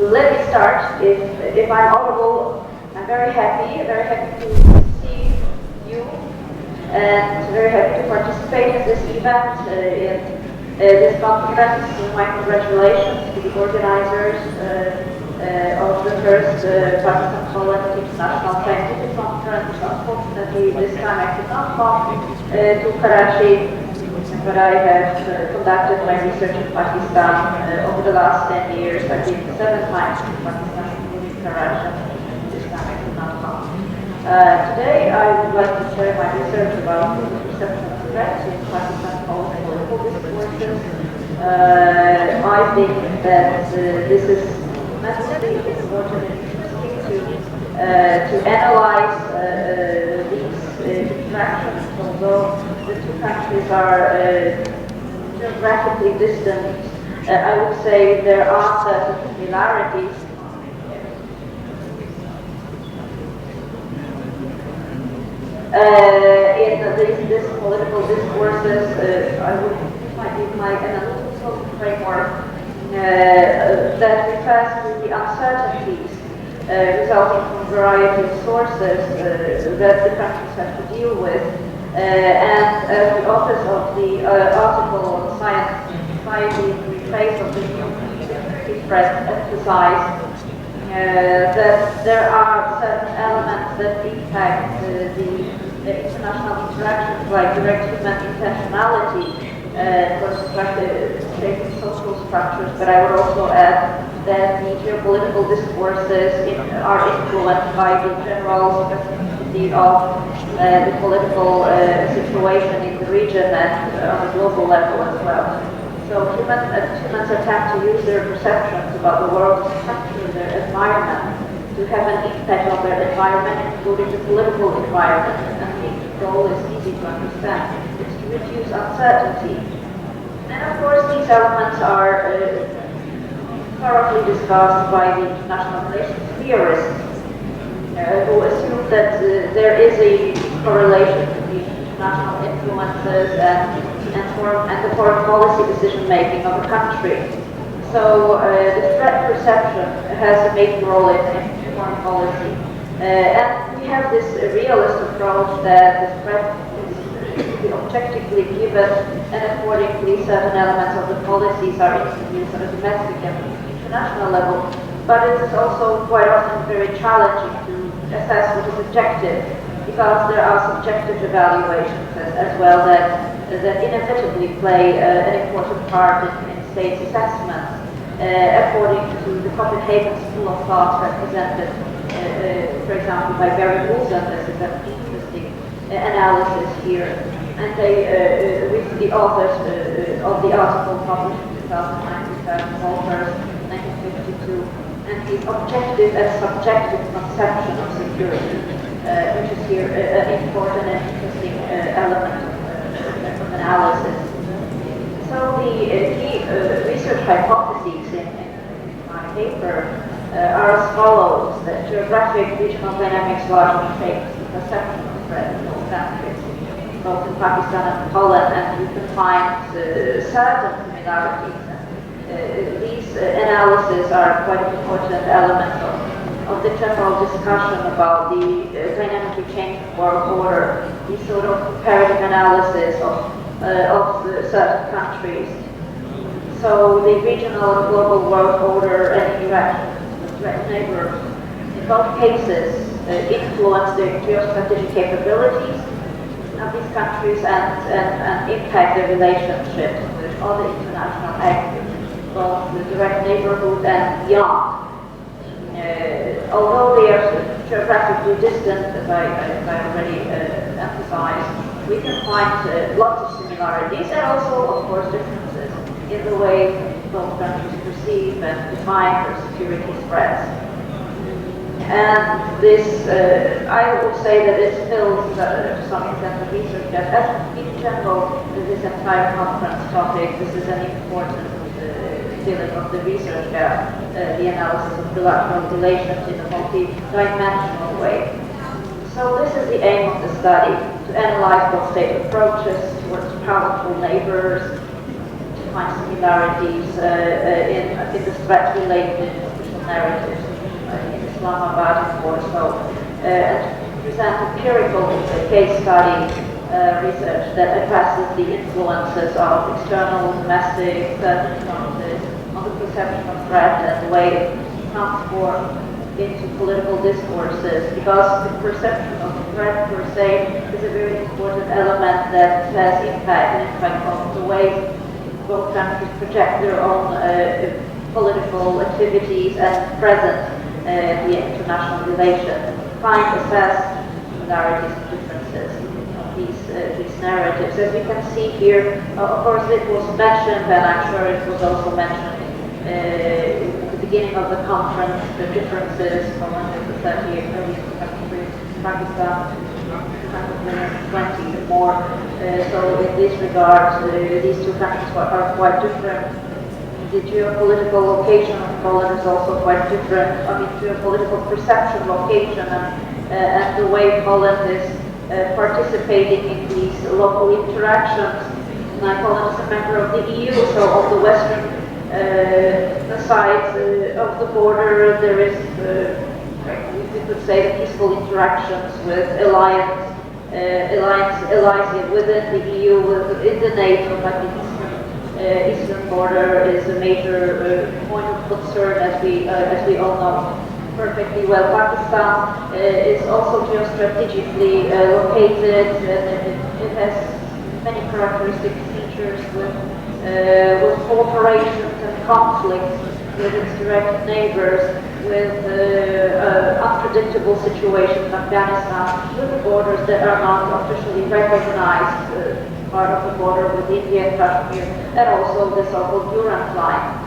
Let me start. If I'm audible, I'm very happy to see you, and very happy to participate in this event, in this conference. My congratulations to the organizers of the first Pakistan-Polish International Scientific Conference. Unfortunately, this time I could not come to Karachi, but I have conducted my research in Pakistan over the last 10 years. I've been 7 times to Pakistan, including Karachi. This time I could not come. Today I would like to share my research about the perception of threats in Pakistan-Polish political discourses. I think that this is massively important and interesting to analyze these interactions, although the two countries are geographically distant. I would say there are certain similarities. In this political discourses, I would give my analytical framework that refers to the uncertainties resulting from a variety of sources that the countries have to deal with. And as the authors of the article on science and society in the face of the new threat emphasize that there are certain elements that impact the international interactions, like direct human intentionality for shaping social structures, but I would also add that the geopolitical discourses are influenced by the general specificity of the political situation in the region and on a global level as well. So humans attempt to use their perceptions about the world to capture their environment, to have an impact on their environment, including the political environment. And the goal is easy to understand. It's to reduce uncertainty. And of course, these elements are thoroughly discussed by the international relations theorists, who assume that there is a correlation between international influences and the foreign policy decision-making of a country. So the threat perception has a major role in foreign policy. And we have this realist approach that the threat is objectively given, and accordingly certain elements of the policies are introduced on a domestic and international level. But it is also quite often very challenging to assess what is objective, because there are subjective evaluations as well that inevitably play an important part in states' assessments, according to the Copenhagen school of thought represented, for example, by Barry Wilson. This is an interesting analysis here. And they, with the authors of the article published in 2009, Walters, 1952, and the objective and subjective conception of security, which is here an important and interesting element of analysis. So the key research hypotheses in my paper are as follows: that geographic regional dynamics largely shape the perception of threat in all countries, both in Pakistan and Poland, and you can find certain similarities. These analyses are quite an important element of the general discussion about the dynamically changing world order, the sort of comparative analysis of certain countries. So the regional and global world order and interactions with threat neighbors, in both cases, influence the geostrategic capabilities of these countries and impact their relationships with other international actors, both the direct neighborhood and beyond. Although they are geographically distant, as I already emphasized, we can find lots of similarities and also, of course, differences in the way both countries perceive and define their security threats. And this, I would say that it fills to some extent the research gap. As in general, this entire conference topic, this is an important filling of the research gap, the analysis of bilateral relations in a multi-dimensional way. So this is the aim of the study, to analyze both state approaches towards powerful neighbors, to find similarities in the threat-related narratives in Islamabad, of course. So, and present empirical case study research that addresses the influences of external, domestic circumstances on the perception of threat and the way it transforms into political discourses, because the perception of threat per se is a very important element that has impact on the way both countries project their own political activities and present the international relations, find, assess similarities and differences of these narratives. As we can see here, of course it was mentioned, and I'm sure it was also mentioned at the beginning of the conference, the differences from 138 million countries, Pakistan, 220 or more. So in this regard, these two countries are quite different. The geopolitical location of Poland is also quite different. I mean, geopolitical perception, location, and the way Poland is participating in these local interactions. And Poland is a member of the EU, so on the western side of the border, there is, we could say, the peaceful interactions with allies within the EU, within the NATO, but the eastern border is a major point of concern, as we all know perfectly well. Pakistan is also geostrategically located, and it has many characteristic features with cooperations and conflicts with its direct neighbors, with unpredictable situations in Afghanistan, with borders that are not officially recognized, part of the border with India and Kashmir, and also the so-called Durand line.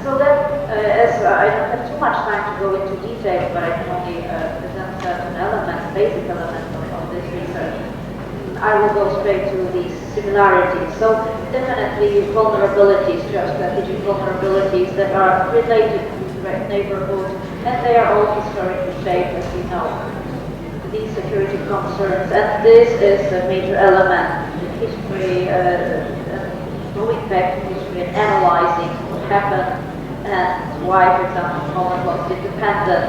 So that, as I don't have too much time to go into details, but I can only present certain elements, basic elements of this research, I will go straight to these similarities. So definitely vulnerabilities, geostrategic vulnerabilities that are related to direct neighborhood, and they are all historically shaped, as we know, these security concerns. And this is a major element in history, going back to history and analyzing what happened and why, for example, Poland was independent.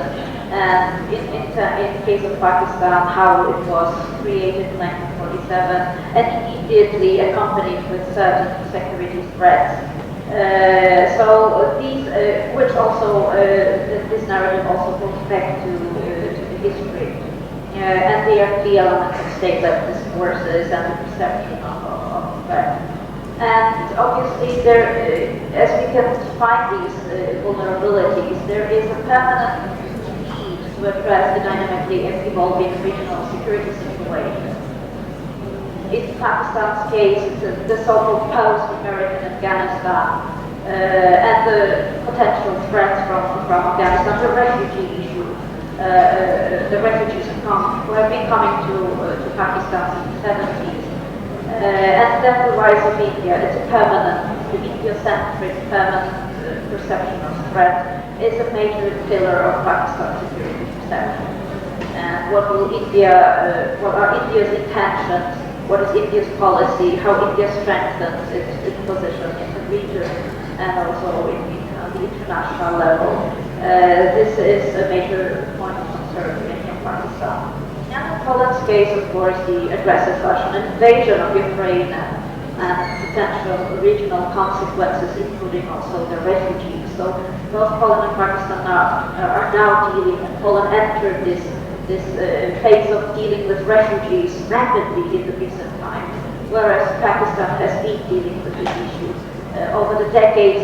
And in the case of Pakistan, how it was created in 1947 and immediately accompanied with certain security threats. So these, which also, this narrative also goes back to the history. And they are key elements of state-led discourses and the perception of threat. And obviously, there, as we can find these vulnerabilities, there is a permanent to address the dynamically evolving regional security situation. In Pakistan's case, it's the so-called post-American Afghanistan and the potential threats from Afghanistan, the refugee issue, the refugees who have been coming to Pakistan since the 70s. And then the rise of India, it's a permanent, the India-centric permanent perception of threat is a major pillar of Pakistan's security perception. And what are India's intentions, what is India's policy, how India strengthens its position in the region and also in the international level. This is a major point of concern in Pakistan. And in Poland's case, of course, the aggressive Russian invasion of Ukraine and potential regional consequences, including also the refugees. So both Poland and Pakistan are now dealing, and Poland entered this phase of dealing with refugees rapidly in the recent time, whereas Pakistan has been dealing with this issue over the decades.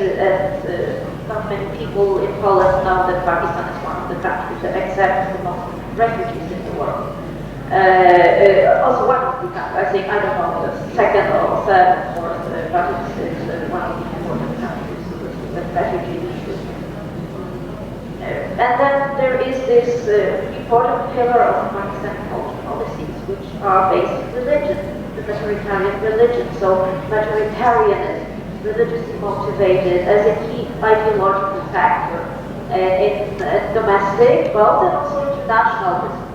Not many people in Poland know that Pakistan is one of the countries that accepts the most refugees in the world. Also one of the countries, I think, I don't know, the second or third or fourth, but it's one of the important countries with refugee issues. And then there is this important pillar of Pakistani culture policies, which are based on religion, the majoritarian religion. So majoritarianism, religiously motivated, as a key ideological factor in domestic, but also international discourses.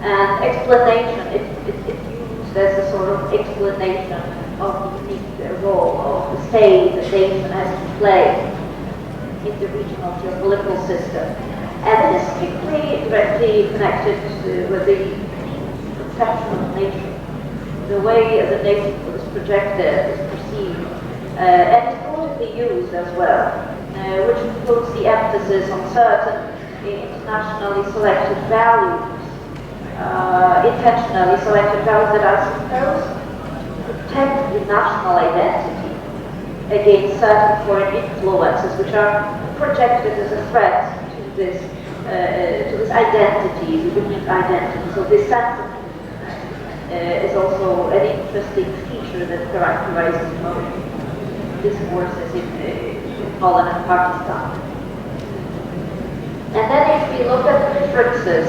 And explanation, it's used as a sort of explanation of the unique role of the state, the nation has to play. in the regional geopolitical system. And it is strictly directly connected with the conception of nation, the way the nation is projected, is perceived, and is politically used as well, which includes the emphasis on certain internationally selected values, intentionally selected values that are supposed to protect the national identity against certain foreign influences which are projected as a threat to this identity, the unique identity. So this sense of is also an interesting feature that characterizes most discourses in Poland and Pakistan. And then if we look at the differences,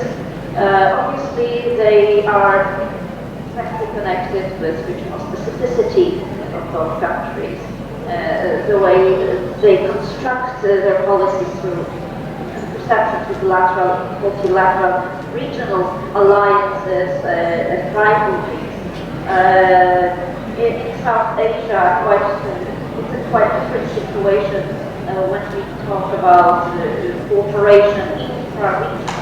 obviously they are directly connected with regional specificity of both countries. The way they construct their policies through perception to bilateral, multilateral, regional alliances and rivalries. In South Asia, it's a quite different situation when we talk about cooperation, intra-regional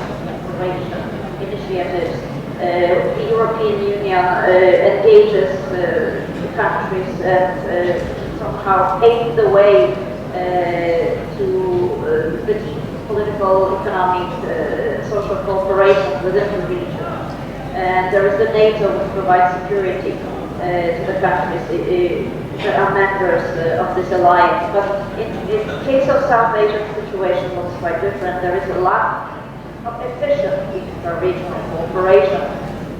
cooperation initiatives. The European Union engages the countries and somehow pave the way to the deep political, economic, social cooperation within the region. And there is the NATO which provides security to the countries that are members of this alliance. But in the case of South Asian situation looks quite different. There is a lack of efficient intra-regional cooperation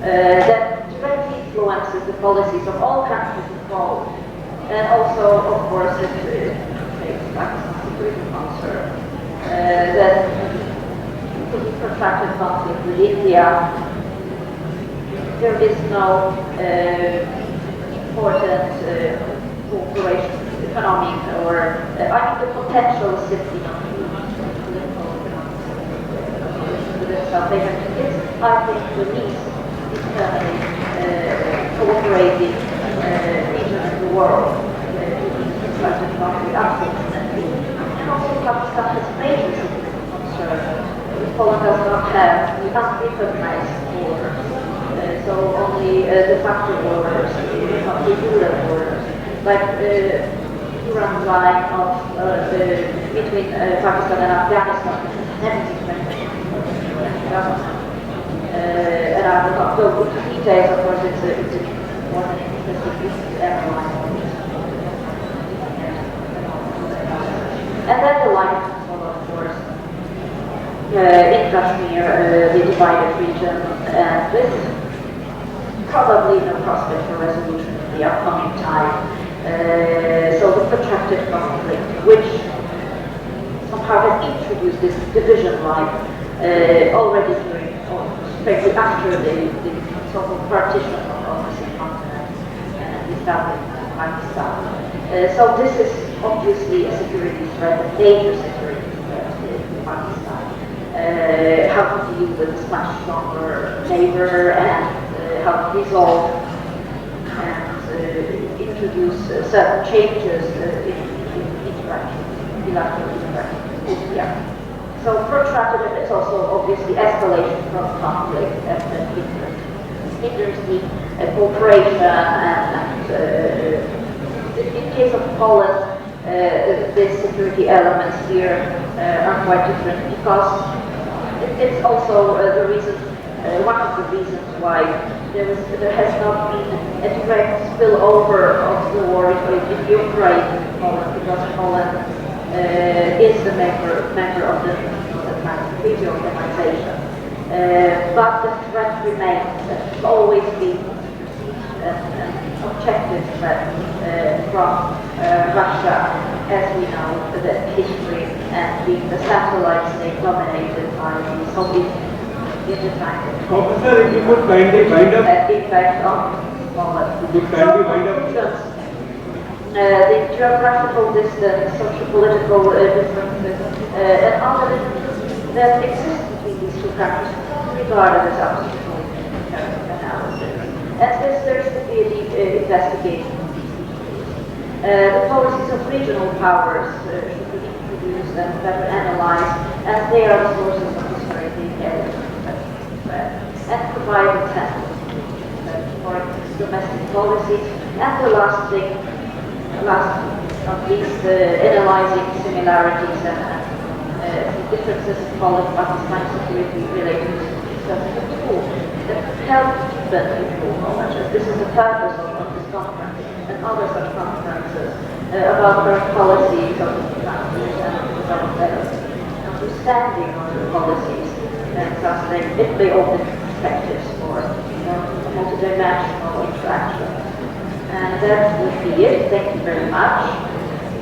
that directly influences the policies of all countries involved. And also, of course, it takes Pakistan's security concern. That the protracted conflict with India, there is no important cooperation, economic or I mean the potential is simply not political within South Asia. It's, I think, the least internally cooperating region in the world with protracted conflict, unfortunately. And also Pakistan has major security concern. Poland does not have the unrecognized borders. So only de facto borders, not the jure borders, like Iran line of between Pakistan and Afghanistan, never been government. And I will not go into details, of course, it's more than interesting airline. And then the line of control, of course, in Kashmir, the divided region, and this probably no prospect for resolution in the upcoming time. So the protracted conflict, which somehow has introduced this division line already during, or especially after the sort of partition of the subcontinent and the establishment of Pakistan. So this is obviously a security threat, a major security threat to Pakistan. How to deal with this much stronger neighbor and how to resolve and introduce certain changes in interaction, bilateral interaction. Yeah. So protracted, it's also obviously escalation from conflict and hinders the cooperation and in case of Poland, the security elements here are quite different because it's also the reason, one of the reasons why there has not been a direct spillover of the war in Ukraine in Poland, because Poland is the member of the Treaty Organization. But the threat remains. It's always been an objective threat from Russia, as we know, the history and being the satellite state dominated by the Soviet Professor, if you could kindly wind up. Impact on Poland. If you could kindly wind up. The geographical distance, social-political differences, and other differences that exist between these two countries regarded as obstacles in analysis. And this there should be a deep investigation of these issues. The policies of regional powers should be introduced them, better analyze, as they are the sources of historically areas and provide examples for domestic policies. And the last thing, last of these, analyzing similarities and differences in Pakistani security related to tools that help them improve knowledge. This is the purpose of this conference and other such conferences about current policies of the countries and about better understanding of the policies and thus they open perspectives for multidimensional interaction. And that would be it. Thank you very much.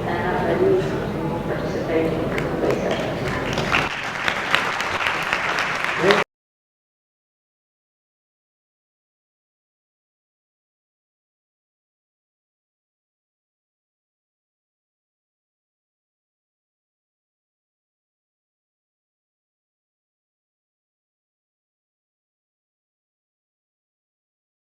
And I'm ready to participate